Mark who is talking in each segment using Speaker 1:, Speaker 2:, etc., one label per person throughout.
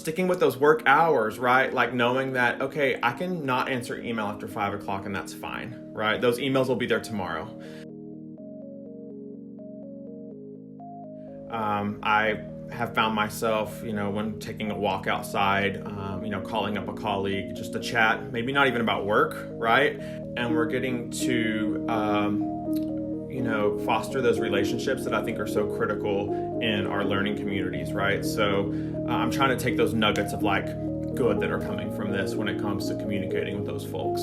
Speaker 1: Sticking with those work hours, right? Like knowing that, okay, I can not answer email after 5 o'clock and that's fine, right? Those emails will be there tomorrow. I have found myself, when taking a walk outside, calling up a colleague just to chat, maybe not even about work, right? And we're getting to, foster those relationships that I think are so critical in our learning communities, right? So I'm trying to take those nuggets of like good that are coming from this when it comes to communicating with those folks.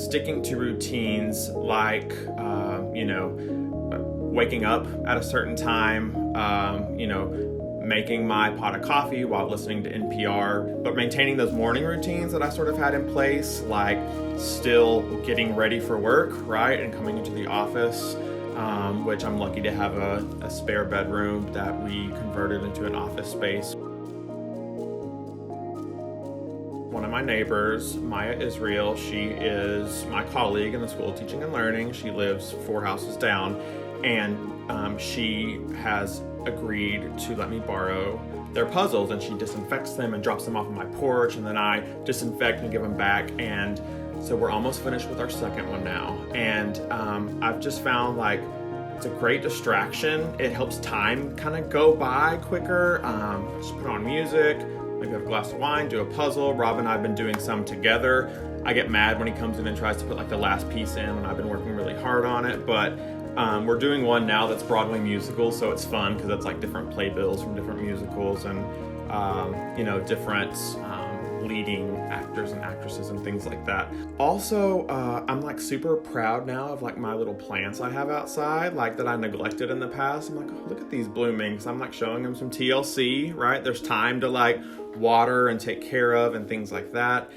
Speaker 1: Sticking to routines like, waking up at a certain time, making my pot of coffee while listening to NPR, but maintaining those morning routines that I sort of had in place, like still getting ready for work, right? And coming into the office, which I'm lucky to have a spare bedroom that we converted into an office space. One of my neighbors, Maya Israel, she is my colleague in the School of Teaching and Learning. She lives 4 houses down, and she has agreed to let me borrow their puzzles, and she disinfects them and drops them off on my porch, and then I disinfect and give them back. And so we're almost finished with our second one now. And I've just found like it's a great distraction. It helps time kind of go by quicker. Just put on music, maybe have a glass of wine, do a puzzle. Rob and I have been doing some together. I get mad when he comes in and tries to put like the last piece in, and I've been working really hard on it. But we're doing one now that's Broadway musical, so it's fun because it's like different playbills from different musicals and different leading actors and actresses and things like that. Also, I'm like super proud now of like my little plants I have outside, like that I neglected in the past. I'm like, oh, look at these blooming. So I'm like showing them some TLC, right? There's time to like water and take care of and things like that.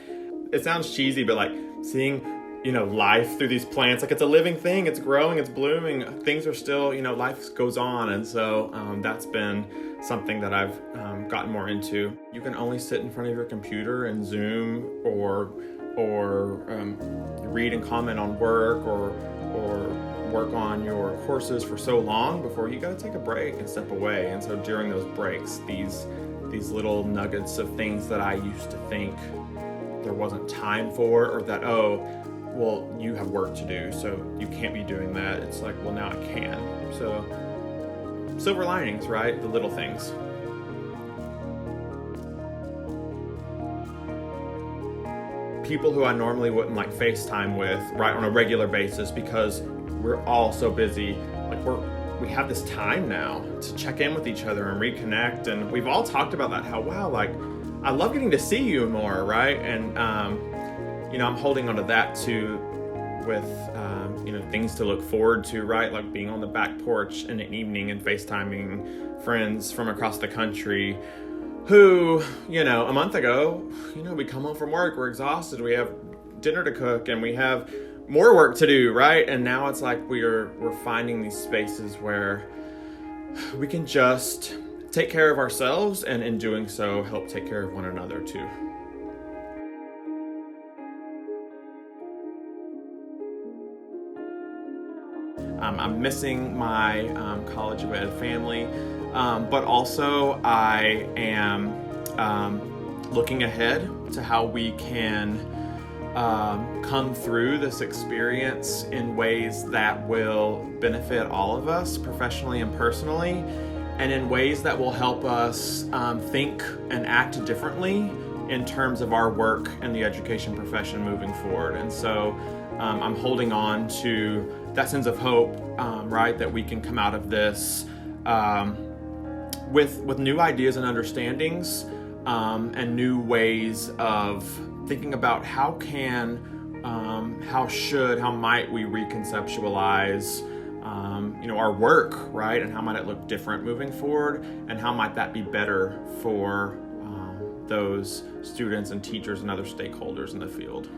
Speaker 1: It sounds cheesy, but like seeing life through these plants, like it's a living thing, it's growing, it's blooming, things are still, life goes on. And so that's been something that I've gotten more into. You can only sit in front of your computer and Zoom or read and comment on work or work on your courses for so long before you got to take a break and step away. And so during those breaks, these little nuggets of things that I used to think there wasn't time for, or that, well, you have work to do, so you can't be doing that. It's like, well, now I can. So silver linings, right? The little things. People who I normally wouldn't like FaceTime with, right, on a regular basis, because we're all so busy. Like we have this time now to check in with each other and reconnect. And we've all talked about that, how, wow, like I love getting to see you more, right? And, I'm holding onto that too with, things to look forward to, right? Like being on the back porch in the evening and FaceTiming friends from across the country who, a month ago, we come home from work, we're exhausted, we have dinner to cook and we have more work to do, right? And now it's like we're finding these spaces where we can just take care of ourselves, and in doing so, help take care of one another too. I'm missing my College of Ed family, but also I am looking ahead to how we can come through this experience in ways that will benefit all of us professionally and personally, and in ways that will help us think and act differently in terms of our work in the education profession moving forward. And so I'm holding on to that sense of hope, right, that we can come out of this with new ideas and understandings, and new ways of thinking about how might we reconceptualize our work, right? And how might it look different moving forward? And how might that be better for those students and teachers and other stakeholders in the field?